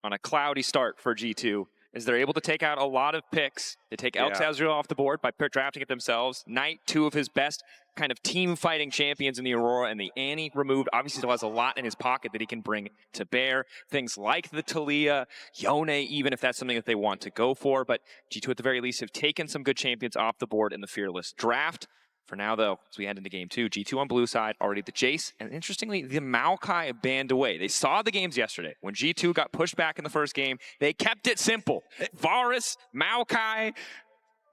on a cloudy start for G2 is they're able to take out a lot of picks. They take Elks Azrael off the board by drafting it themselves. Knight, two of his best kind of team fighting champions in the Aurora, and the Annie removed. Obviously still has a lot in his pocket that he can bring to bear. Things like the Talia, Yone, even if that's something that they want to go for. But G2 at the very least have taken some good champions off the board in the Fearless draft. For now, though, as we head into game 2, G2 on blue side, already the Jace, and interestingly, the Maokai banned away. They saw the games yesterday. When G2 got pushed back in the first game, they kept it simple. Varus, Maokai,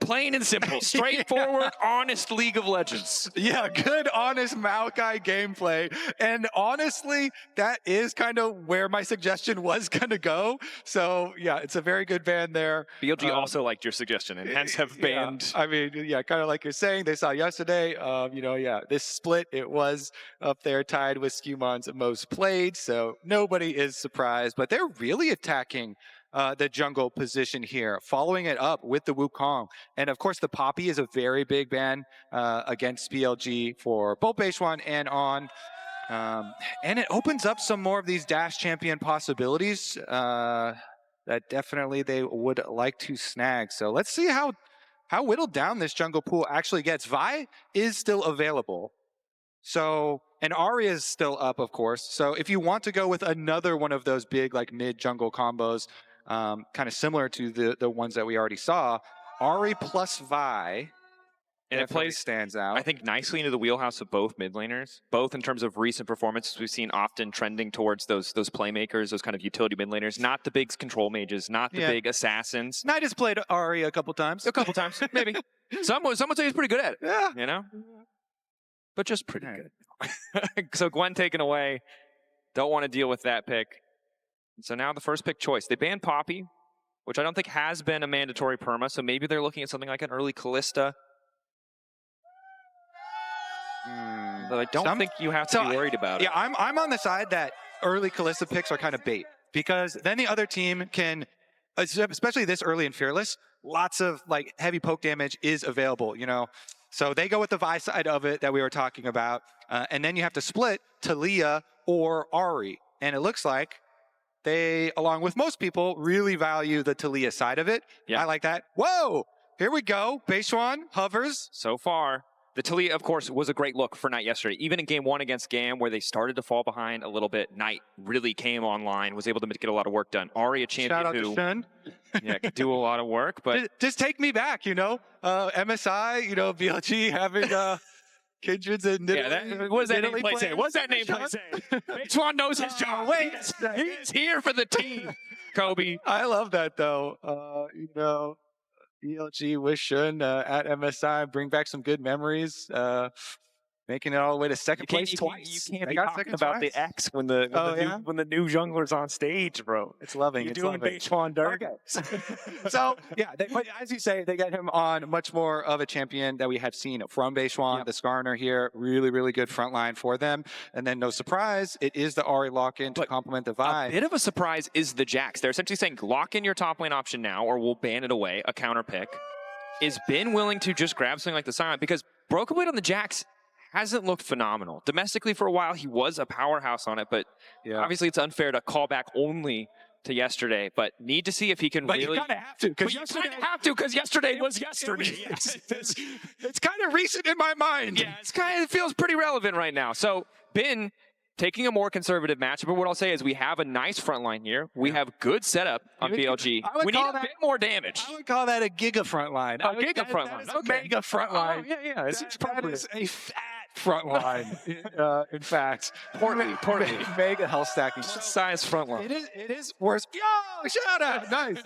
plain and simple, straightforward, honest League of Legends. Yeah, good, honest Maokai gameplay. And honestly, that is kind of where my suggestion was going to go. So, yeah, it's a very good ban there. BLG also liked your suggestion and hence have banned. Yeah, I mean, yeah, kind of like you're saying, they saw yesterday, this split, it was up there tied with Scumon's most played. So nobody is surprised, but they're really attacking the jungle position here, following it up with the Wukong. And of course, the Poppy is a very big ban against BLG for both base one and on. And it opens up some more of these Dash champion possibilities that definitely they would like to snag. So let's see how whittled down this jungle pool actually gets. Vi is still available. So, and Ahri is still up, of course. So if you want to go with another one of those big like mid jungle combos, kind of similar to the ones that we already saw, Ahri plus Vi, and it plays, stands out. I think, nicely into the wheelhouse of both mid laners, both in terms of recent performances. We've seen often trending towards those playmakers, those kind of utility mid laners, not the big control mages, not the big assassins. Knight has played Ahri a couple times. A couple times, maybe. Some would say he's pretty good at it. Yeah. You know? But just pretty good. So Gwen taken away. Don't want to deal with that pick. So now the first pick choice. They banned Poppy, which I don't think has been a mandatory perma, so maybe they're looking at something like an early Callista. But I don't think you have to be worried about it. Yeah, I'm on the side that early Callista picks are kind of bait, because then the other team can, especially this early in Fearless, lots of like heavy poke damage is available, you know. So they go with the Vi side of it that we were talking about, and then you have to split Talia or Ahri. And it looks like they, along with most people, really value the Talia side of it. Yeah. I like that. Whoa! Here we go. Beishuan hovers. So far, the Talia, of course, was a great look for Knight yesterday. Even in game 1 against GAM, where they started to fall behind a little bit, Knight really came online, was able to get a lot of work done. Ahri, a champion who could do a lot of work. But just take me back, you know? MSI, you know, BLG having Kindreds and what does that nameplate say? What's that nameplate say? Beishuan knows his job. Wait, he's here for the team, Kobe. I love that, though. You know, BLG with Shun at MSI, bring back some good memories. Making it all the way to second place twice. You can't be talking about the X when the new jungler's on stage, bro. It's loving. You're doing Beishuan dirt. Okay. So, yeah, but as you say, they get him on much more of a champion that we have seen from Beishuan. The Skarner here, really, really good front line for them. And then, no surprise, it is the Ahri lock-in to complement the Vi. A bit of a surprise is the Jax. They're essentially saying, lock in your top lane option now, or we'll ban it away, a counter pick. Is Ben willing to just grab something like the Silent? Because Broken Blade on the Jax hasn't looked phenomenal. Domestically, for a while, he was a powerhouse on it, but obviously it's unfair to call back only to yesterday, but need to see if he can really... But you kind of have to, because yesterday was yesterday. It's kind of recent in my mind. Yeah, it feels pretty relevant right now. So, Ben taking a more conservative matchup, but what I'll say is we have a nice front line here. We have good setup on BLG. We need a bit more damage. I would call that a giga front line. A giga front line. A mega front line. Yeah. That is a fat front line, in fact. Portly. Mega health stacking. Size front line. It is worth... Yo, shout out. Nice.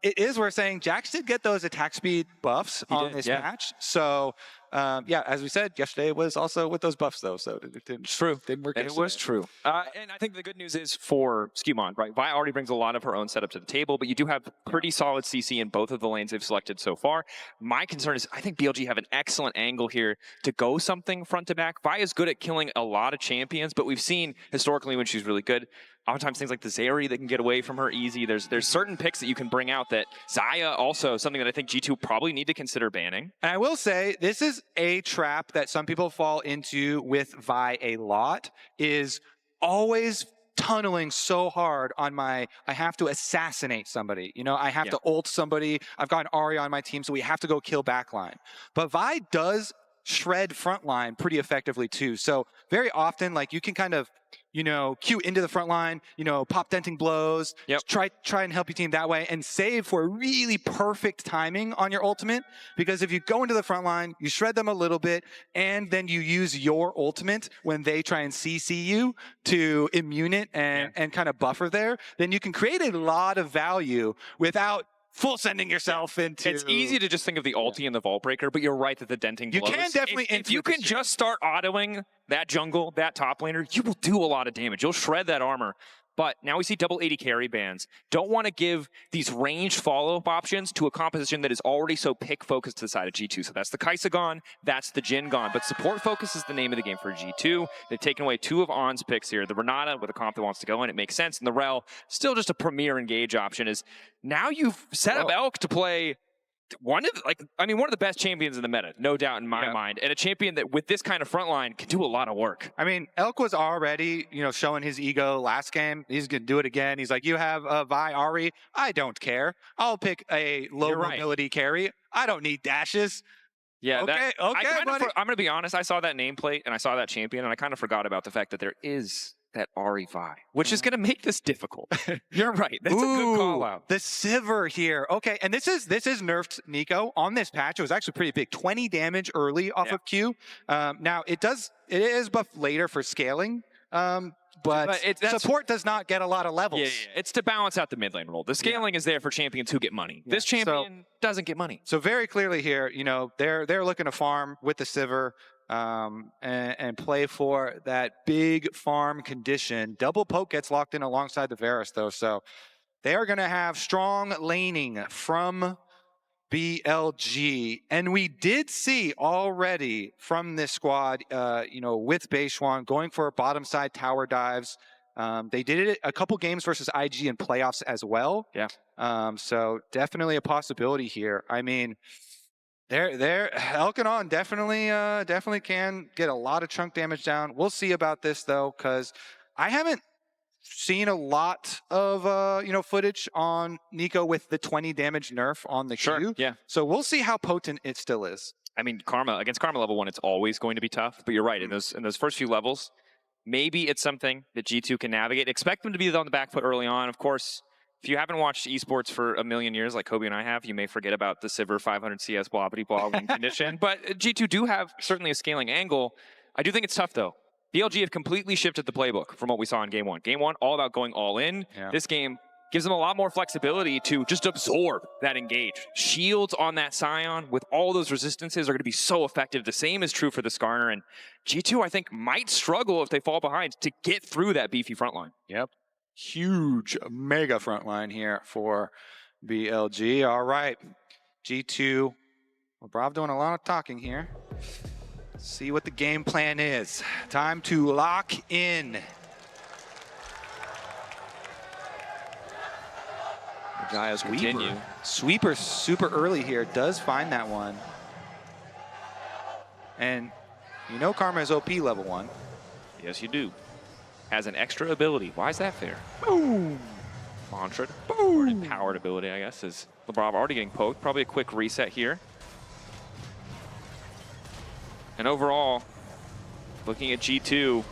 It is worth saying Jax did get those attack speed buffs on this match. So, as we said, yesterday was also with those buffs, though. So it didn't work. It was true. And I think the good news is for Skewmon, right? Vi already brings a lot of her own setup to the table, but you do have pretty solid CC in both of the lanes they've selected so far. My concern is I think BLG have an excellent angle here to go something front to back. Vi is good at killing a lot of champions, but we've seen historically when she's really good, oftentimes things like the Zeri that can get away from her easy. There's certain picks that you can bring out that Xayah also something that I think G2 probably need to consider banning. And I will say this is a trap that some people fall into with Vi a lot, is always tunneling so hard on I have to assassinate somebody. You know, I have to ult somebody. I've got an Ahri on my team, so we have to go kill backline. But Vi does shred frontline pretty effectively too. So very often, like, you can kind of, you know, queue into the front line, you know, pop denting blows, try and help your team that way, and save for really perfect timing on your ultimate. Because if you go into the front line, you shred them a little bit, and then you use your ultimate when they try and CC you to immune it and kind of buffer there, then you can create a lot of value without full sending yourself into... It's easy to just think of the ulti and the vault breaker, but you're right that the denting blows. You can definitely... If you can just start autoing that jungle, that top laner, you will do a lot of damage. You'll shred that armor. But now we see double 80 carry bans. Don't want to give these ranged follow-up options to a composition that is already so pick-focused to the side of G2. So that's the Kai'Sa gone, that's the Jhin gone. But support focus is the name of the game for G2. They've taken away 2 of On's picks here. The Renata with a comp that wants to go in, it makes sense. And the Rel, still just a premier engage option, is now you've set up Elk to play one of the best champions in the meta, no doubt in my mind, and a champion that with this kind of front line can do a lot of work. I mean, Elk was already, you know, showing his ego last game. He's going to do it again. He's like, you have Vi Ahri. I don't care. I'll pick a low mobility carry. I don't need dashes. Yeah, okay, buddy. I'm going to be honest. I saw that nameplate and I saw that champion, and I kind of forgot about the fact that there is that Ahri Vi, which is going to make this difficult. You're right. That's a good call out. The Sivir here. Okay, and this is nerfed Nico on this patch. It was actually pretty big. 20 damage early off of Q. Now it is buffed later for scaling. But support does not get a lot of levels. Yeah. It's to balance out the mid lane role. The scaling is there for champions who get money. This champion doesn't get money. So very clearly here, you know, they're looking to farm with the Sivir. And play for that big farm condition. Double poke gets locked in alongside the Varus, though, so they are going to have strong laning from BLG. And we did see already from this squad, you know, with Beishuan going for bottom side tower dives. They did it a couple games versus IG in playoffs as well. Yeah. So definitely a possibility here. I mean, They're Elkanon definitely can get a lot of chunk damage down. We'll see about this though, because I haven't seen a lot of you know, footage on Nico with the 20 damage nerf on the Q. Yeah. So we'll see how potent it still is. I mean, against Karma level 1, it's always going to be tough. But you're right, in those first few levels, maybe it's something that G2 can navigate. Expect them to be on the back foot early on, of course. If you haven't watched esports for a million years like Kobe and I have, you may forget about the Sivir 500 CS blah win condition. But G2 do have certainly a scaling angle. I do think it's tough, though. BLG have completely shifted the playbook from what we saw in Game 1. Game 1, all about going all in. Yeah. This game gives them a lot more flexibility to just absorb that engage. Shields on that Scion with all those resistances are going to be so effective. The same is true for the Skarner. And G2, I think, might struggle if they fall behind to get through that beefy front line. Yep. Huge, mega front line here for BLG. All right, G2. Well, Brav doing a lot of talking here. Let's see what the game plan is. Time to lock in. The guys continue. Sweeper super early here. Does find that one. And you know Karma is OP level 1. Yes, you do. Has an extra ability. Why is that fair? Boom. Mantra. Boom. Empowered ability, I guess, is LeBron already getting poked. Probably a quick reset here. And overall, looking at G2,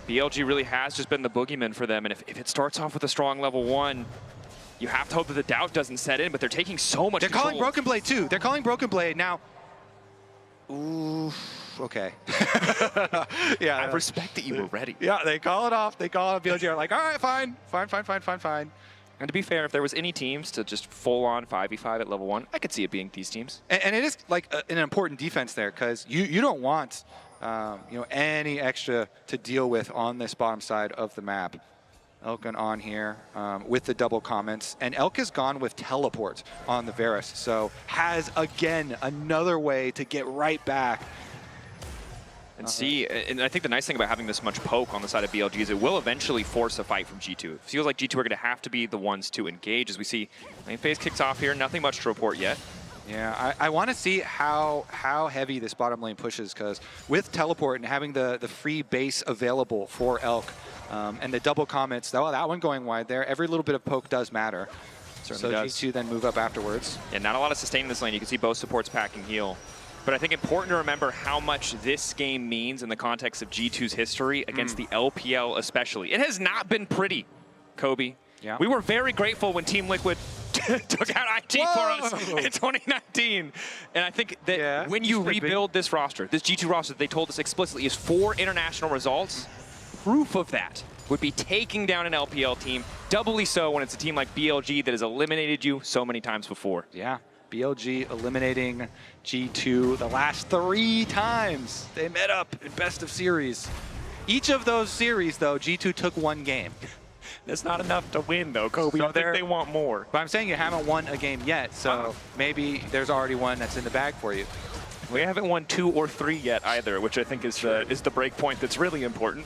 BLG really has just been the boogeyman for them. And if it starts off with a strong level 1, you have to hope that the doubt doesn't set in, but they're taking so much control. Calling Broken Blade too. They're calling Broken Blade now. Ooh. Okay. Yeah. I respect that you were ready. Yeah, they call it off. They call it. BLG are like, all right, fine. And to be fair, if there was any teams to just full on 5v5 at level 1, I could see it being these teams. And it is like an important defense there, because you don't want you know, any extra to deal with on this bottom side of the map. Elkin on here with the double comments, and Elk has gone with teleport on the Varus, so has again another way to get right back. And see, and I think the nice thing about having this much poke on the side of BLG is it will eventually force a fight from G2. It feels like G2 are going to have to be the ones to engage. As we see, lane phase kicks off here. Nothing much to report yet. Yeah, I want to see how heavy this bottom lane pushes, because with teleport and having the free base available for Elk, And the double comments, oh, that one going wide there. Every little bit of poke does matter. Certainly so does. G2 then move up afterwards. Yeah, not a lot of sustain in this lane. You can see both supports packing heal. But I think important to remember how much this game means in the context of G2's history against the LPL especially. It has not been pretty, Kobe. Yeah. We were very grateful when Team Liquid took out IT for us in 2019. And I think that when you rebuild this roster, this G2 roster, they told us explicitly is 4 international results. Proof of that would be taking down an LPL team, doubly so when it's a team like BLG that has eliminated you so many times before. Yeah, BLG eliminating G2 the last 3 times they met up in best of series. Each of those series, though, G2 took 1 game. That's not enough to win, though, Kobe. So I think they want more. But I'm saying you haven't won a game yet, so maybe there's already one that's in the bag for you. We haven't won 2 or 3 yet either, which I think is the break point that's really important.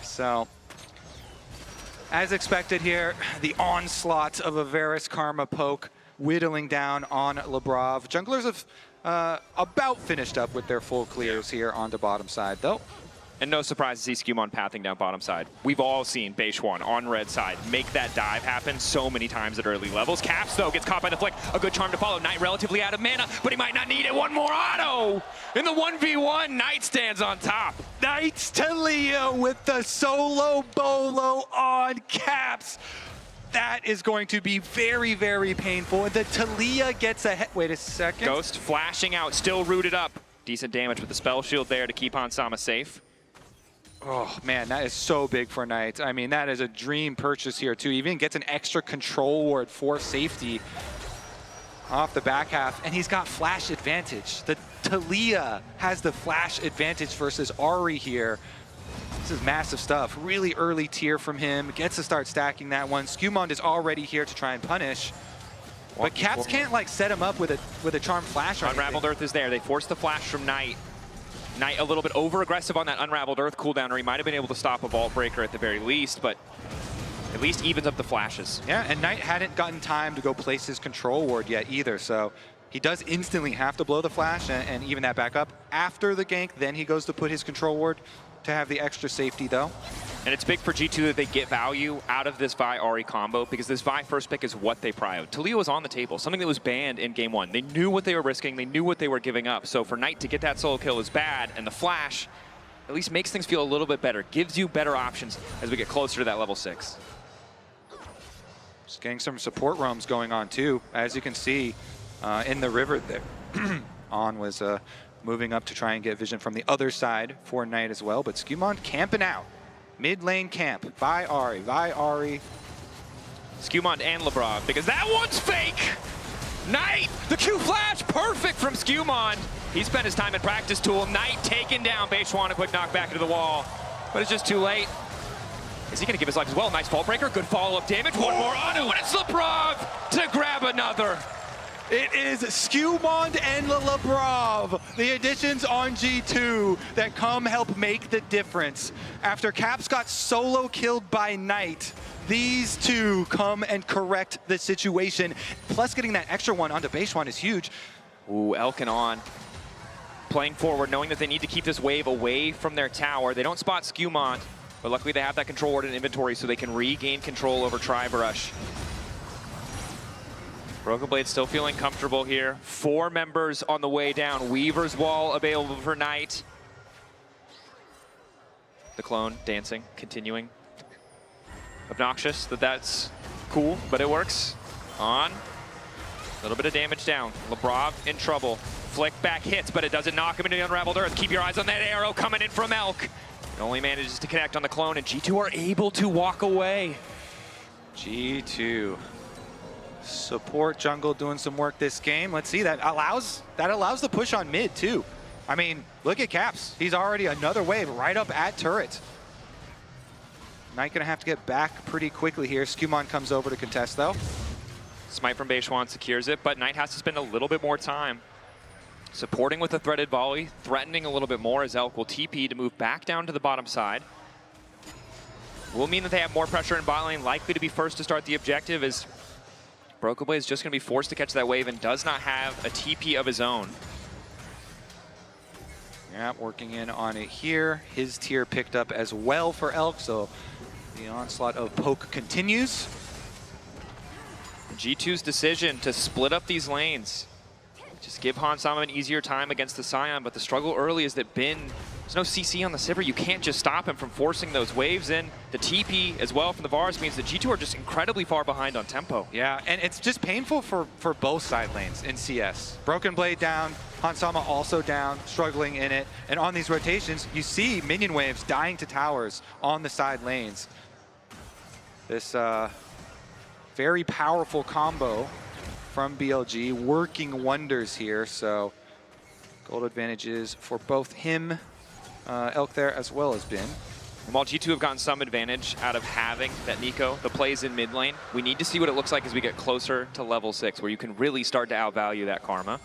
So, as expected here, the onslaught of a Varus Karma poke whittling down on Lebrov. Junglers have about finished up with their full clears here on the bottom side, though. And no surprise to see Skewmon pathing down bottom side. We've all seen Beishwan on red side make that dive happen so many times at early levels. Caps, though, gets caught by the flick. A good charm to follow. Knight relatively out of mana, but he might not need it. One more auto! In the 1v1, Knight stands on top. Knight's to Leo with the solo bolo on Caps. That is going to be very, very painful. And the Talia gets ahead. Wait a second. Ghost flashing out, still rooted up. Decent damage with the spell shield there to keep Hansama safe. Oh, man, that is so big for Knight. I mean, that is a dream purchase here, too. Even gets an extra control ward for safety off the back half, and he's got flash advantage. The Talia has the flash advantage versus Ahri here. This is massive stuff. Really early tier from him. Gets to start stacking that one. Skewmon is already here to try and punish. But Caps can't, like, set him up with a charm flash or anything. Unraveled Earth is there. They force the flash from Knight. Knight a little bit over-aggressive on that Unraveled Earth cooldown, or he might have been able to stop a Vault Breaker at the very least, but at least evens up the flashes. Yeah, and Knight hadn't gotten time to go place his control ward yet either, so he does instantly have to blow the flash and even that back up. After the gank, then he goes to put his control ward to have the extra safety, though. And it's big for G2 that they get value out of this Vi Ahri combo, because this Vi first pick is what they prioed. Taliyah was on the table, something that was banned in game 1. They knew what they were risking, they knew what they were giving up. So for Knight to get that solo kill is bad, and the flash at least makes things feel a little bit better, gives you better options as we get closer to that level 6. Just getting some support roams going on too. As you can see in the river there, On was moving up to try and get vision from the other side for Knight as well, but Skewmon camping out. Mid lane camp by Ahri. Skewmon and Lebrov, because that one's fake! Knight, the Q flash, perfect from Skewmon. He spent his time in practice tool. Knight taken down. Beishwan, a quick knockback into the wall, but it's just too late. Is he gonna give his life as well? Nice Vault Breaker, good follow-up damage. One more auto, and it's Lebrov to grab another. It is Skewmon and Lebrov, the additions on G2 that come help make the difference. After Caps got solo killed by Knight, these two come and correct the situation. Plus getting that extra one onto Beishwan is huge. Ooh, Elkin on. Playing forward, knowing that they need to keep this wave away from their tower. They don't spot Skewmon, but luckily they have that control ward in inventory so they can regain control over Tribrush. Broken Blade still feeling comfortable here. 4 members on the way down. Weaver's Wall available for Knight. The clone dancing, continuing. Obnoxious that's cool, but it works. On. A little bit of damage down. Lebrov in trouble. Flick back hits, but it doesn't knock him into the Unraveled Earth. Keep your eyes on that arrow coming in from Elk. It only manages to connect on the clone, and G2 are able to walk away. G2. Support jungle doing some work this game. Let's see, that allows the push on mid too. I mean, look at Caps. He's already another wave right up at turret. Knight gonna have to get back pretty quickly here. Skewmon comes over to contest though. Smite from Beishwan secures it, but Knight has to spend a little bit more time supporting with a threaded volley, threatening a little bit more as Elk will TP to move back down to the bottom side. Will mean that they have more pressure in bot lane, likely to be first to start the objective as Broken Blade is just going to be forced to catch that wave and does not have a TP of his own. Yeah, working in on it here. His tier picked up as well for Elk, so the onslaught of poke continues. G2's decision to split up these lanes. Just give Hansama an easier time against the Scion, but the struggle early is that Bin, there's no CC on the Sivir. You can't just stop him from forcing those waves in. The TP as well from the Varus means that G2 are just incredibly far behind on tempo. Yeah, and it's just painful for both side lanes in CS. Broken Blade down, Hansama also down, struggling in it. And on these rotations, you see minion waves dying to towers on the side lanes. This very powerful combo from BLG working wonders here. So gold advantages for both him, Elk there, as well as Bin. And while G2 have gotten some advantage out of having that Nico, the plays in mid lane, we need to see what it looks like as we get closer to level 6, where you can really start to outvalue that Karma.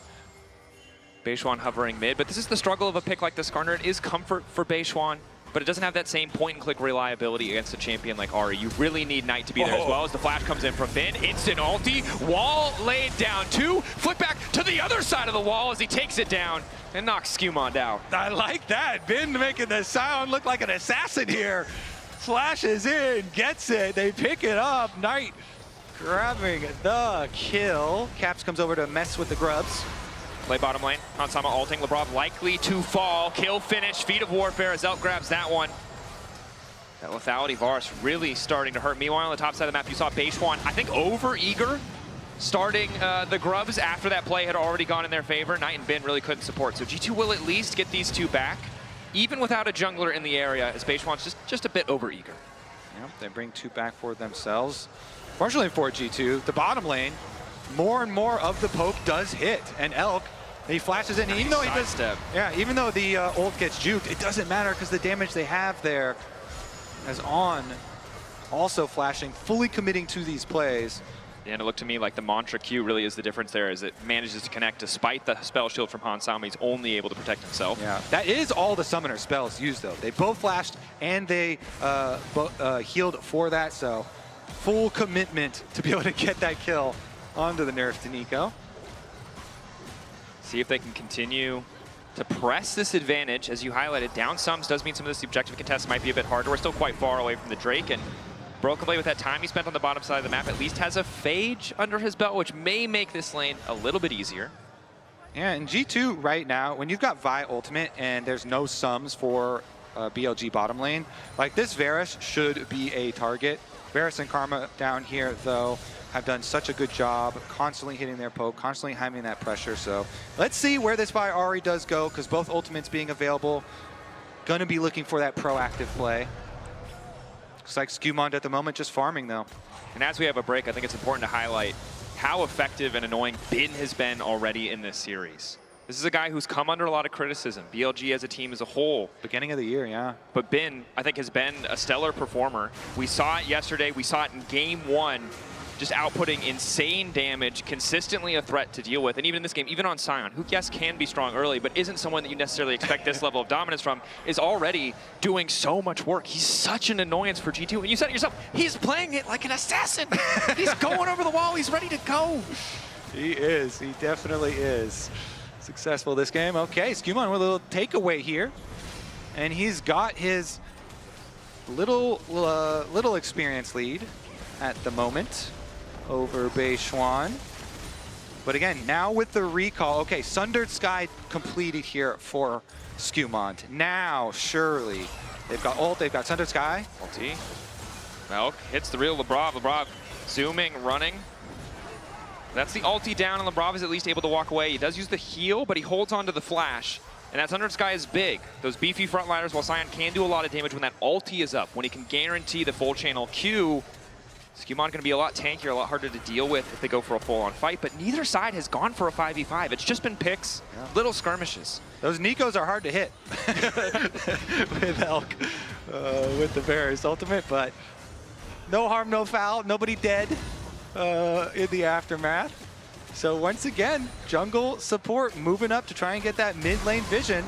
Beishwan hovering mid, but this is the struggle of a pick like this, Garner. It is comfort for Beishwan, but it doesn't have that same point-and-click reliability against a champion like Ahri. You really need Knight to be there as well as the flash comes in from Bin. Instant ulti, wall laid down too. Flip back to the other side of the wall as he takes it down and knocks Skewmond out. I like that. Bin making the Scion look like an assassin here. Flashes in, gets it, they pick it up. Knight grabbing the kill. Caps comes over to mess with the grubs. Play bottom lane. Hansama ulting. Lebrov likely to fall. Kill finish. Feet of Warfare as Elk grabs that one. That lethality Varus really starting to hurt. Meanwhile, on the top side of the map, you saw Beishwan, I think, over-eager starting the grubs after that play had already gone in their favor. Knight and Bin really couldn't support. So G2 will at least get these two back, even without a jungler in the area, as Beishwan's just a bit over-eager. Yep, they bring two back for themselves. Fortunately for G2, the bottom lane, more and more of the poke does hit, and Elk, he flashes in. Nice even though he does, step. yeah, even though the ult gets juked, it doesn't matter because the damage they have there, as On also flashing, fully committing to these plays. And it looked to me like the mantra Q really is the difference there, as it manages to connect despite the spell shield from Hansama. He's only able to protect himself. Yeah, that is all the summoner spells used though. They both flashed and they healed for that, so full commitment to be able to get that kill onto the nerf to Nico. See if they can continue to press this advantage. As you highlighted, down sums does mean some of this objective contests might be a bit harder. We're still quite far away from the Drake, and Broken Blade with that time he spent on the bottom side of the map at least has a Phage under his belt, which may make this lane a little bit easier. Yeah, in G2 right now, when you've got Vi ultimate and there's no sums for BLG bottom lane, like this Varus should be a target. Varus and Karma down here, though, have done such a good job constantly hitting their poke, constantly having that pressure. So let's see where this Vi Ahri does go, because both ultimates being available, going to be looking for that proactive play. Looks like Skewmond at the moment just farming, though. And as we have a break, I think it's important to highlight how effective and annoying Bin has been already in this series. This is a guy who's come under a lot of criticism, BLG as a team as a whole. Beginning of the year, yeah. But Bin, I think, has been a stellar performer. We saw it yesterday. We saw it in game 1, just outputting insane damage, consistently a threat to deal with. And even in this game, even on Scion, who, yes, can be strong early, but isn't someone that you necessarily expect this level of dominance from, is already doing so much work. He's such an annoyance for G2. And you said it yourself, he's playing it like an assassin. He's going over the wall. He's ready to go. He is. He definitely is. Successful this game. Okay, Skewmond with a little takeaway here. And he's got his little experience lead at the moment over Beishwan. But again, now with the recall, okay, Sundered Sky completed here for Skewmond. Now, surely, they've got ult, they've got Sundered Sky. Ulti. Melk hits the real Lebrov. Lebrov zooming, running. That's the ulti down, and Lebrov is at least able to walk away. He does use the heal, but he holds on to the flash. And that Sundered Sky is big. Those beefy frontliners, while Scion can do a lot of damage when that ulti is up, when he can guarantee the full channel Q, Skewmond going to be a lot tankier, a lot harder to deal with if they go for a full-on fight. But neither side has gone for a 5v5. It's just been picks, little skirmishes. Those Nikos are hard to hit with Elk, with the Varus ultimate, but no harm, no foul, nobody dead in the aftermath. So once again, jungle support moving up to try and get that mid lane vision.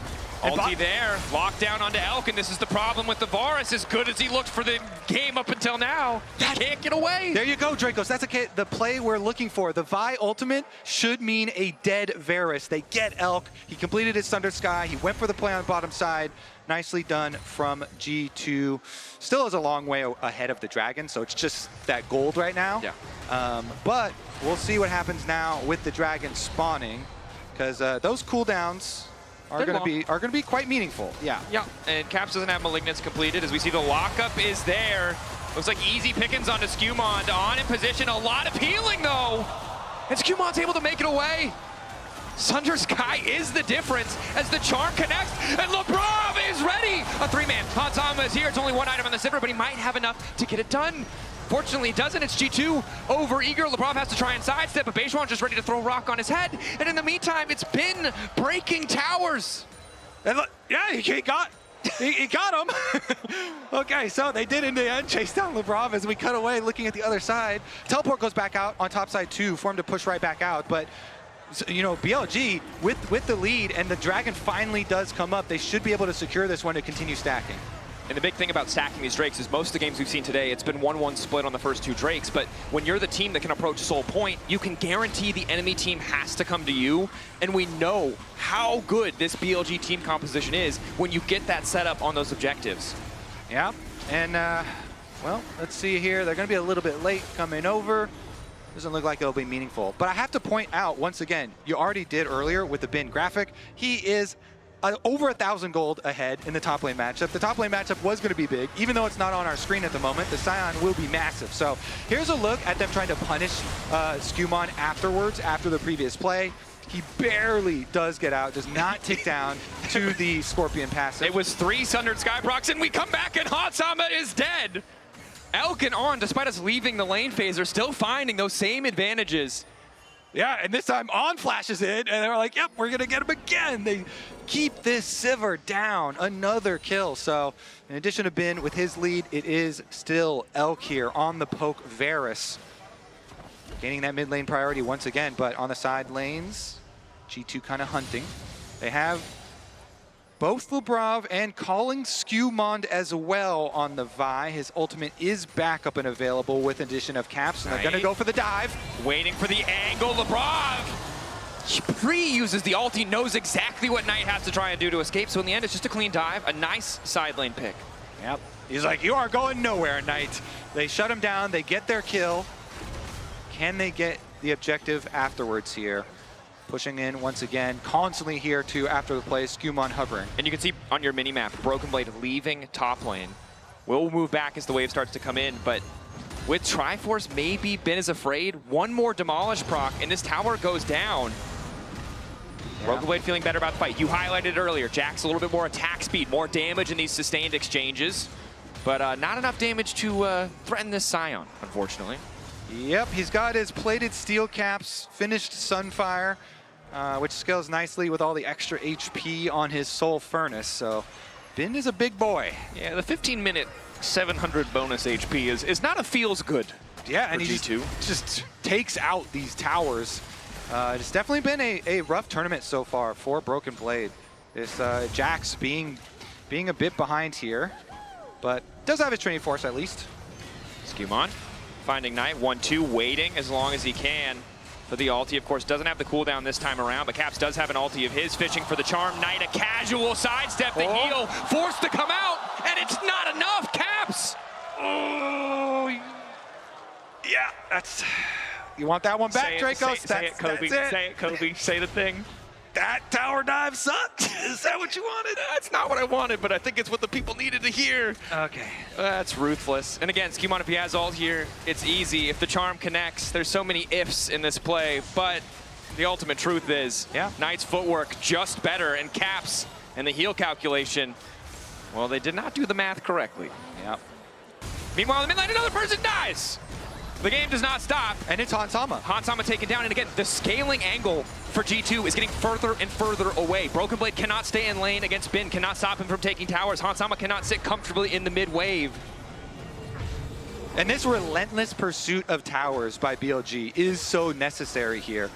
Ulti there, lockdown onto Elk, and this is the problem with the Varus. As good as he looked for the game up until now, he can't get away. There you go, Dracos. That's the play we're looking for. The Vi ultimate should mean a dead Varus. They get Elk. He completed his Thunder Sky. He went for the play on the bottom side. Nicely done from G2. Still is a long way ahead of the Dragon, so it's just that gold right now. Yeah. But we'll see what happens now with the Dragon spawning, because those cooldowns are going to be quite meaningful. Yeah. Yeah. And Caps doesn't have Malignance completed, as we see the lockup is there. Looks like easy pickings onto Skumond. On in position, a lot of healing though, and Skumond's able to make it away. Thunder Sky is the difference as the charm connects, and Lebrov is ready! A three-man. Hansama is here. It's only one item on the Sivir, but he might have enough to get it done. Fortunately, he doesn't. It's G2 over eager. Lebrov has to try and sidestep, but Bejuan's just ready to throw a rock on his head. And in the meantime, it's been breaking towers. And look, yeah, he got him. Okay, so they did in the end chase down Lebrov as we cut away, looking at the other side. Teleport goes back out on top side too, for him to push right back out, but you know, BLG with the lead, and the Dragon finally does come up. They should be able to secure this one to continue stacking. And the big thing about stacking these Drakes is most of the games we've seen today, it's been 1-1 split on the first two Drakes, but when you're the team that can approach Soul Point, you can guarantee the enemy team has to come to you, and we know how good this BLG team composition is when you get that setup on those objectives. Yeah, and well, let's see here. They're going to be a little bit late coming over. Doesn't look like it'll be meaningful. But I have to point out, once again, you already did earlier with the Bin graphic, he is over 1,000 gold ahead in the top lane matchup. The top lane matchup was going to be big. Even though it's not on our screen at the moment, the Scion will be massive. So here's a look at them trying to punish Skumond afterwards, after the previous play. He barely does get out, does not tick down to the Scorpion passive. It was 3 Sundered Sky procs, and we come back and Hansama is dead. Elk and On, despite us leaving the lane phase, are still finding those same advantages. Yeah, and this time On flashes in, and they're like, yep, we're going to get him again. They keep this Sivir down. Another kill. So in addition to Bin with his lead, it is still Elk here on the poke Varus. Gaining that mid lane priority once again, but on the side lanes, G2 kind of hunting. They have both Lebrov and calling Skumond as well on the Vi. His ultimate is back up and available with addition of Caps, and they're going to go for the dive. Waiting for the angle, Lebrov! He pre-uses the ult, he knows exactly what Knight has to try and do to escape, so in the end it's just a clean dive, a nice side lane pick. Yep, he's like, you are going nowhere, Knight. They shut him down, they get their kill. Can they get the objective afterwards here? Pushing in once again, constantly here too after the play, Skumond hovering. And you can see on your mini-map, Broken Blade leaving top lane. Will move back as the wave starts to come in, but with Triforce, maybe Ben is afraid. One more Demolish proc, and this tower goes down. Yeah. Broken Blade feeling better about the fight. You highlighted it earlier, Jack's a little bit more attack speed, more damage in these sustained exchanges, but not enough damage to threaten this Scion, unfortunately. Yep, he's got his plated steel caps, finished Sunfire, which scales nicely with all the extra HP on his Soul Furnace, so Bin is a big boy. Yeah, the 15-minute 700 bonus HP is not a feels good. Yeah, and he G2 just takes out these towers. It's definitely been a rough tournament so far for Broken Blade. This Jax being a bit behind here, but does have his training force at least. Skumond finding Knight, 1-2, waiting as long as he can for the ulti. Of course, doesn't have the cooldown this time around, but Caps does have an ulti of his, fishing for the charm. Knight, a casual sidestep, the heal, forced to come out, and it's not enough, Caps! Oh, yeah, that's... You want that one back, Dracos? Say it, Kobe. Say it, Kobe. Say the thing. That tower dive sucked. Is that what you wanted? That's not what I wanted, but I think it's what the people needed to hear. Okay. That's ruthless. And again, Skumond, if he has ult here, it's easy. If the charm connects, there's so many ifs in this play, but the ultimate truth is, Knight's footwork just better, and Caps and the heal calculation, well, they did not do the math correctly. Yep. Meanwhile, in the mid lane, another person dies. The game does not stop. And it's Hansama. Hansama taken down, and again, the scaling angle for G2 is getting further and further away. Broken Blade cannot stay in lane against Bin, cannot stop him from taking towers. Hansama cannot sit comfortably in the mid wave. And this relentless pursuit of towers by BLG is so necessary here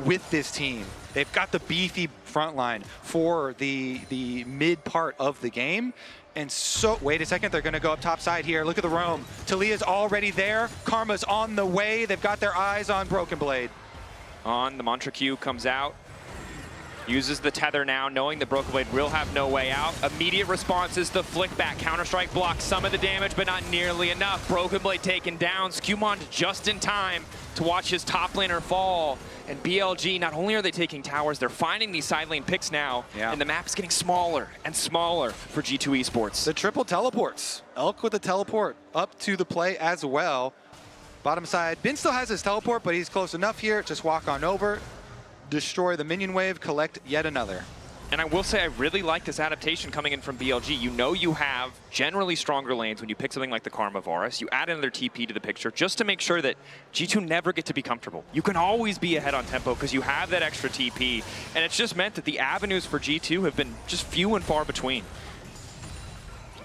with this team. They've got the beefy front line for the mid part of the game. And so, wait a second, they're gonna go up top side here. Look at the roam. Talia's already there. Karma's on the way. They've got their eyes on Broken Blade. On, the Mantra Q comes out. Uses the tether now, knowing that Broken Blade will have no way out. Immediate response is the flick back. Counter-Strike blocks some of the damage, but not nearly enough. Broken Blade taken down. Skewmon just in time to watch his top laner fall. And BLG, not only are they taking towers, they're finding these side lane picks now. Yeah. And the map is getting smaller and smaller for G2 Esports. The triple teleports. Elk with the teleport up to the play as well. Bottom side, Bin still has his teleport, but he's close enough here. Just walk on over. Destroy the minion wave, collect yet another. And I will say I really like this adaptation coming in from BLG. You know you have generally stronger lanes when you pick something like the Karma Varus. You add another TP to the picture just to make sure that G2 never get to be comfortable. You can always be ahead on tempo because you have that extra TP. And it's just meant that the avenues for G2 have been just few and far between.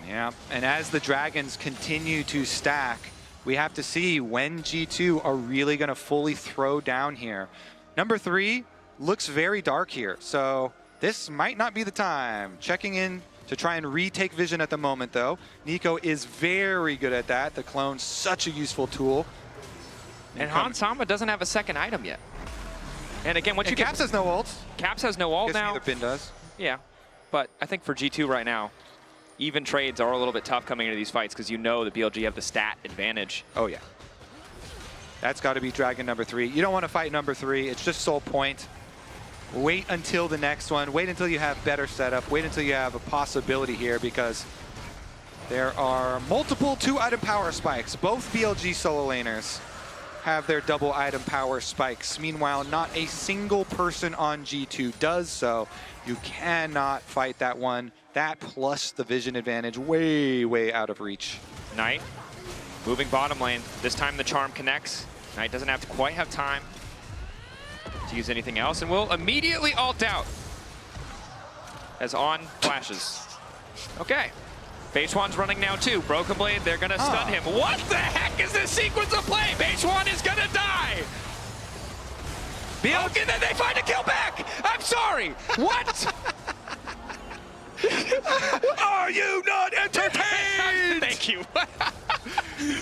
Yeah, and as the Dragons continue to stack, we have to see when G2 are really going to fully throw down here. Number 3 looks very dark here, so this might not be the time. Checking in to try and retake vision at the moment, though. Nico is very good at that. The clone's such a useful tool. And Hansama doesn't have a second item yet. And again, once you Caps has no ult. Caps has no ult now. Neither Bin does. Yeah, but I think for G2 right now, even trades are a little bit tough coming into these fights because you know that BLG have the stat advantage. Oh, yeah. That's got to be Dragon number 3. You don't want to fight number 3. It's just soul point. Wait until the next one. Wait until you have better setup. Wait until you have a possibility here because there are multiple 2-item power spikes. Both BLG solo laners have their double item power spikes. Meanwhile, not a single person on G2 does so. You cannot fight that one. That plus the vision advantage way, way out of reach. Knight moving bottom lane. This time the charm connects. Knight doesn't have to quite have time to use anything else and will immediately ult out as on flashes. Okay. Beichuan's running now too. Broken Blade, they're gonna stun him. What the heck is this sequence of play? Beichuan is gonna die. Okay, then they find a kill back. I'm sorry. What? Are you not entertained? Thank you.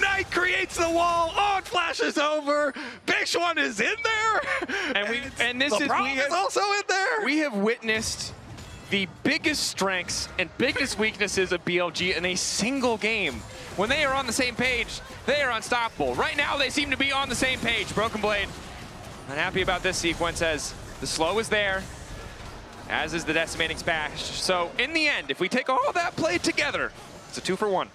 Knight creates the wall. On flashes over. Beichuan is in there. And this is also in there. We have witnessed the biggest strengths and biggest weaknesses of BLG in a single game. When they are on the same page, they are unstoppable. Right now, they seem to be on the same page. Broken Blade, unhappy about this sequence as the slow is there, as is the decimating smash. So in the end, if we take all that play together, it's a 2-for-1.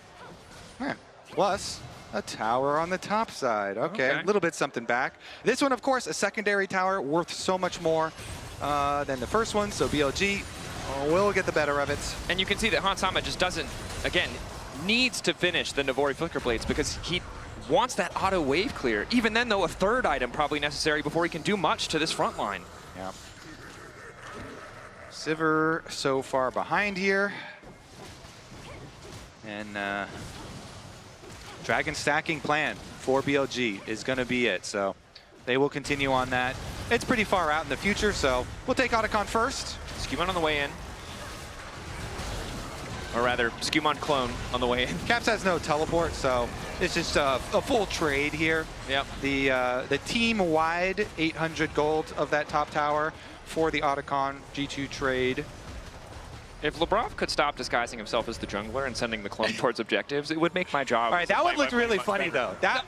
Yeah. Plus a tower on the top side. Okay, a little bit something back. This one, of course, a secondary tower worth so much more than the first one. So BLG will get the better of it. And you can see that Hansama just doesn't, again, needs to finish the Navori Flicker Blades because he wants that auto wave clear. Even then, though, a third item probably necessary before he can do much to this front line. Yeah. Sivir so far behind here. And Dragon stacking plan for BLG is going to be it. So they will continue on that. It's pretty far out in the future, so we'll take Otacon first. Skewmon on the way in. Or rather, Skewmon clone on the way in. Caps has no teleport, so it's just a full trade here. Yep. The team-wide 800 gold of that top tower for the Otacon G2 trade. If Lebrov could stop disguising himself as the jungler and sending the clone towards objectives, it would make my job. All right, that one looked really funny, though. That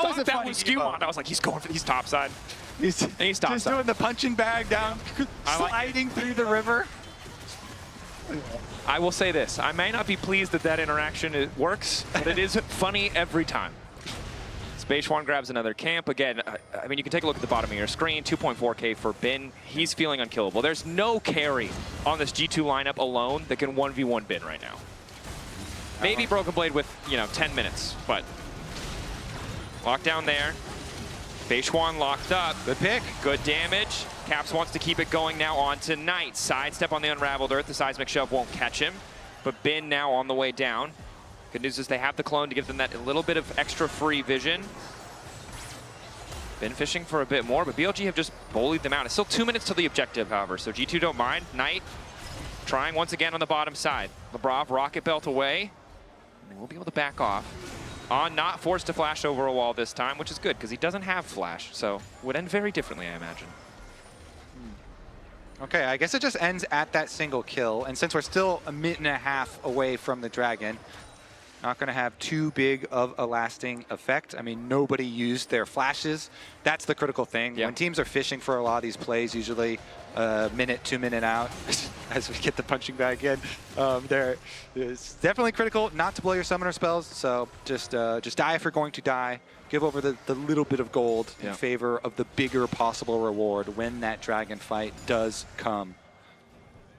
was a funny Skewmon. I was like, he's going for these top side. He's just doing the punching bag down, sliding through the river. I will say this. I may not be pleased that that interaction works, but it is funny every time. Beichuan grabs another camp. Again, I mean, you can take a look at the bottom of your screen. 2.4K for Bin. He's feeling unkillable. There's no carry on this G2 lineup alone that can 1v1 Bin right now. Maybe Broken Blade with, 10 minutes, but lockdown there. Beichuan locked up. Good pick. Good damage. Caps wants to keep it going now on to Knight. Sidestep on the Unraveled Earth. The Seismic Shove won't catch him, but Bin now on the way down. Good news is they have the clone to give them that little bit of extra free vision. Been fishing for a bit more, but BLG have just bullied them out. It's still 2 minutes to the objective, however, so G2 don't mind. Knight trying once again on the bottom side. Lebrov, rocket belt away. And we'll be able to back off. On not forced to flash over a wall this time, which is good, because he doesn't have flash, so would end very differently, I imagine. Okay, I guess it just ends at that single kill, and since we're still a minute and a half away from the Dragon, not going to have too big of a lasting effect. I mean, nobody used their flashes. That's the critical thing. Yeah. When teams are fishing for a lot of these plays, usually a minute, 2 minute out, as we get the punching bag in, it's definitely critical not to blow your summoner spells. So just die if you're going to die. Give over the little bit of gold in favor of the bigger possible reward when that Dragon fight does come.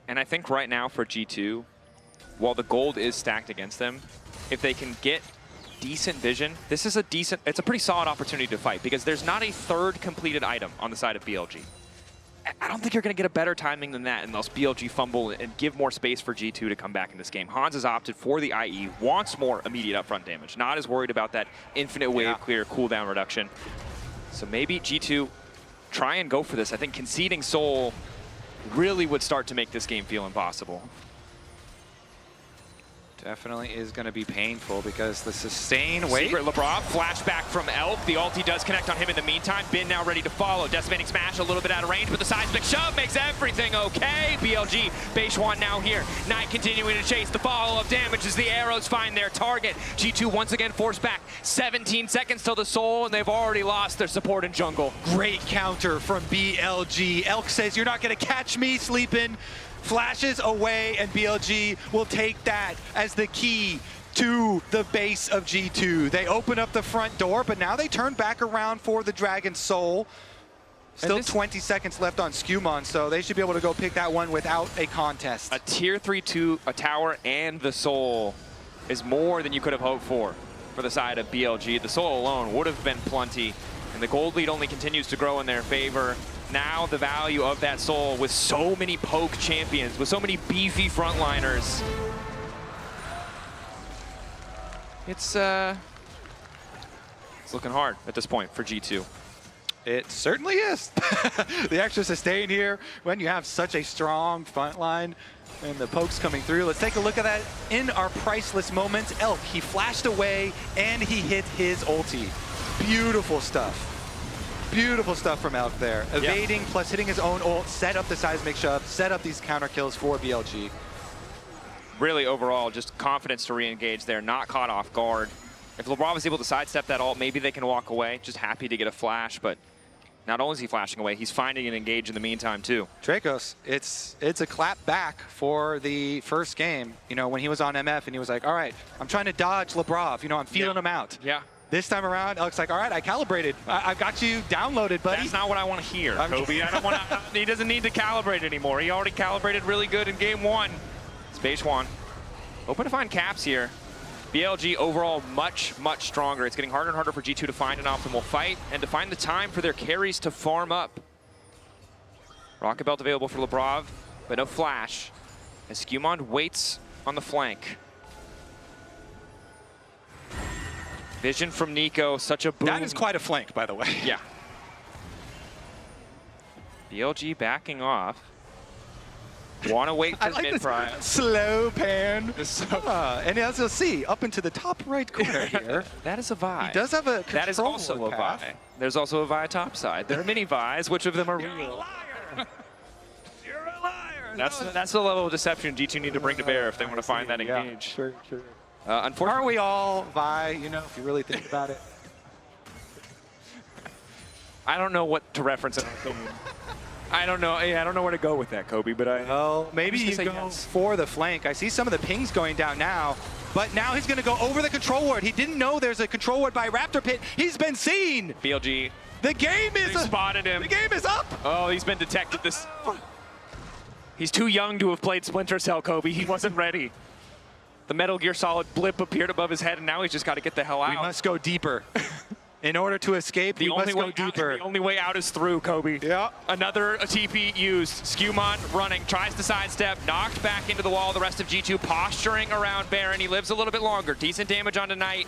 And I think right now for G2, while the gold is stacked against them, if they can get decent vision, it's a pretty solid opportunity to fight, because there's not a third completed item on the side of BLG. I don't think you're going to get a better timing than that unless BLG fumble and give more space for G2 to come back in this game. Hans has opted for the IE, wants more immediate upfront damage, not as worried about that infinite wave clear cooldown reduction. So maybe G2 try and go for this. I think conceding Soul really would start to make this game feel impossible. Definitely is going to be painful because the sustain wave. Secret Lebrov, flashback from Elk. The ulti does connect on him in the meantime. Bin now ready to follow. Decimating smash a little bit out of range, but the seismic shove makes everything okay. BLG, Beishwan now here. Knight continuing to chase. The follow-up damage as the arrows find their target. G2 once again forced back. 17 seconds till the Soul, and they've already lost their support in jungle. Great counter from BLG. Elk says, "You're not going to catch me sleeping." Flashes away, and BLG will take that as the key to the base of G2. They open up the front door, but now they turn back around for the Dragon Soul. Still 20 seconds left on Skewmon, so they should be able to go pick that one without a contest. A tier 3-2, a tower, and the Soul is more than you could have hoped for the side of BLG. The Soul alone would have been plenty, and the gold lead only continues to grow in their favor. Now the value of that Soul with so many poke champions, with so many beefy frontliners. It's looking hard at this point for G2. It certainly is. The extra sustain here when you have such a strong front line and the pokes coming through. Let's take a look at that in our priceless moments. Elk, he flashed away and he hit his ulti. Beautiful stuff. Beautiful stuff from Elk there. Evading plus hitting his own ult, set up the seismic shove, set up these counter kills for BLG. Really overall, just confidence to re-engage there, not caught off guard. If Lebrov is able to sidestep that ult, maybe they can walk away. Just happy to get a flash, but not only is he flashing away, he's finding an engage in the meantime too. Dracos, it's a clap back for the first game. You know, when he was on MF and he was like, all right, I'm trying to dodge Lebrov. You know, I'm feeling him out. Yeah. This time around, Elk's like, all right, I calibrated. I've got you downloaded, buddy. That's not what I want to hear, Kobe. I don't want to. He doesn't need to calibrate anymore. He already calibrated really good in game one. Space one. Open to find caps here. BLG overall much, much stronger. It's getting harder and harder for G2 to find an optimal fight and to find the time for their carries to farm up. Rocket Belt available for Lebrov, but no flash. As Skewmon waits on the flank. Vision from Nico, such a boom. That is quite a flank, by the way. Yeah. BLG backing off. Want to wait for mid-prime. Slow pan. And as you'll see, up into the top right corner here. That is a Vi. He does have a control. That is also a Vi. There's also a Vi top side. There are many Vi's. Which of them are real? You're a liar. You're a liar. That's the level of deception G2 need to bring to bear if they want to find that engage. Sure. Unfortunately, aren't we all Vi, you know, if you really think about it? I don't know what to reference in our game. I don't know. I don't know where to go with that, Kobe. But well, maybe you go for the flank. I see some of the pings going down now, but now he's going to go over the control ward. He didn't know there's a control ward by Raptor Pit. He's been seen. BLG. The game is spotted him. The game is up. Oh, he's been detected. He's too young to have played Splinter Cell, Kobe. He wasn't ready. The Metal Gear Solid blip appeared above his head, and now he's just got to get the hell out. We must go deeper. In order to escape, we must go deeper. The only way out is through, Kobe. Yeah. Another TP used. Skewmon running, tries to sidestep, knocked back into the wall. The rest of G2 posturing around Baron. He lives a little bit longer. Decent damage onto Knight,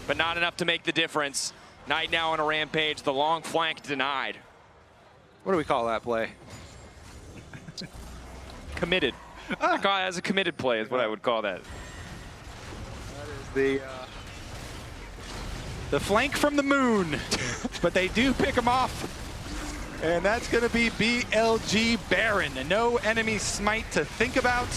but not enough to make the difference. Knight now on a rampage. The long flank denied. What do we call that play? Committed. I call it as a committed play is what I would call that. That is the flank from the moon, but they do pick him off. And that's going to be BLG Baron. No enemy smite to think about.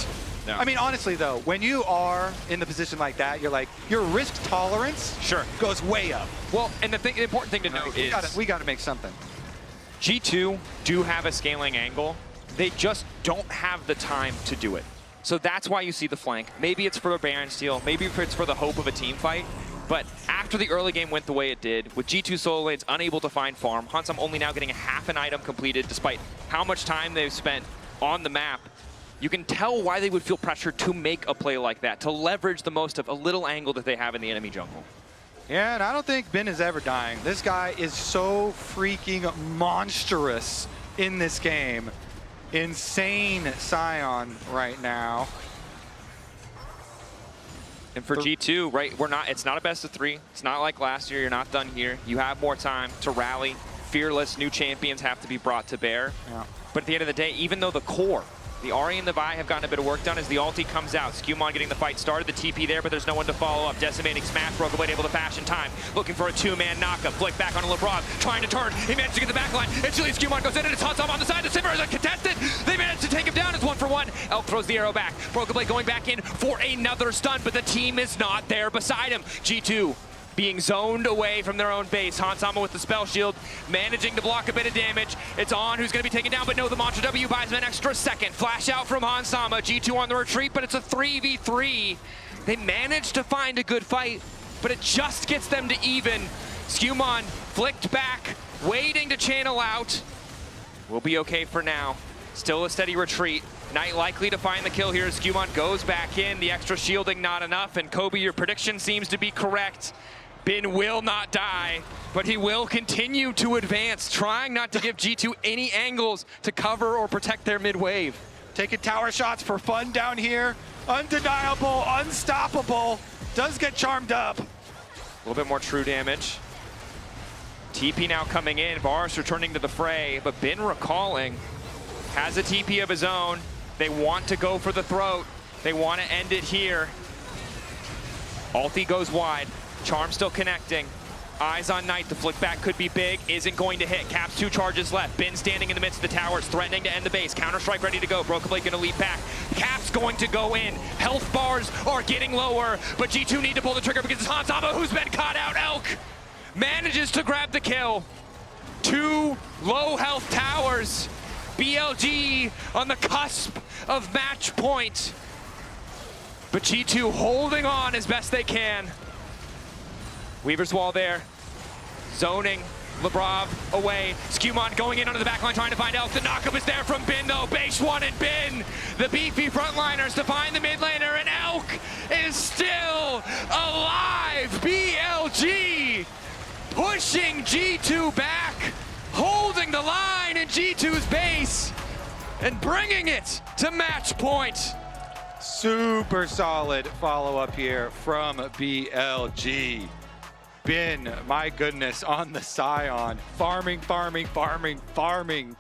No. I mean, honestly, though, when you are in the position like that, you're like, your risk tolerance goes way up. Well, and the important thing to note is we got to make something. G2 do have a scaling angle. They just don't have the time to do it. So that's why you see the flank. Maybe it's for a Baron steal. Maybe it's for the hope of a team fight. But after the early game went the way it did, with G2 solo lanes unable to find farm, Hansam only now getting a half an item completed despite how much time they've spent on the map, you can tell why they would feel pressured to make a play like that, to leverage the most of a little angle that they have in the enemy jungle. Yeah, and I don't think Ben is ever dying. This guy is so freaking monstrous in this game. Insane Scion right now. And for G2, right, it's not a best of 3. It's not like last year, you're not done here. You have more time to rally. Fearless new champions have to be brought to bear. Yeah. But at the end of the day, even though the core, the Ahri and the Vi have gotten a bit of work done as the ulti comes out. Skewmon getting the fight started, the TP there, but there's no one to follow up. Decimating Smash, Brokenblade able to fashion time. Looking for a 2-man knockup. Flick back on Lebrov, trying to turn. He managed to get the backline. Instantly Skewmon goes in and it's Hansam on the side. The Simmer is uncontested. They managed to take him down. It's 1-for-1. Elk throws the arrow back. Brokenblade going back in for another stun, but the team is not there beside him. G2 being zoned away from their own base. Hansama with the spell shield, managing to block a bit of damage. It's On who's going to be taken down, but no, the Mantra W buys him an extra second. Flash out from Hansama. G2 on the retreat, but it's a 3v3. They managed to find a good fight, but it just gets them to even. Skewmon flicked back, waiting to channel out. We'll be okay for now. Still a steady retreat. Knight likely to find the kill here as Skewmon goes back in. The extra shielding not enough, and Kobe, your prediction seems to be correct. Bin will not die, but he will continue to advance, trying not to give G2 any angles to cover or protect their mid-wave. Taking tower shots for fun down here. Undeniable, unstoppable. Does get charmed up. A little bit more true damage. TP now coming in. Varus returning to the fray, but Bin recalling. Has a TP of his own. They want to go for the throat. They want to end it here. Ulti goes wide. Charm still connecting. Eyes on Knight. The flick back could be big. Isn't going to hit. Caps 2 charges left. Bin standing in the midst of the towers, threatening to end the base. Counter-strike ready to go. Brokenblade going to lead back. Caps going to go in. Health bars are getting lower, but G2 need to pull the trigger because it's Hansama who's been caught out. Elk manages to grab the kill. 2 low health towers. BLG on the cusp of match point. But G2 holding on as best they can. Weaver's Wall there. Zoning. Lebrov away. Skewmon going in onto the backline trying to find Elk. The knockup is there from Bin though. Base 1 and Bin. The beefy frontliners to find the mid laner, and Elk is still alive. BLG pushing G2 back. Holding the line in G2's base and bringing it to match point. Super solid follow-up here from BLG. Bin, my goodness, on the Scion. Farming, farming, farming, farming.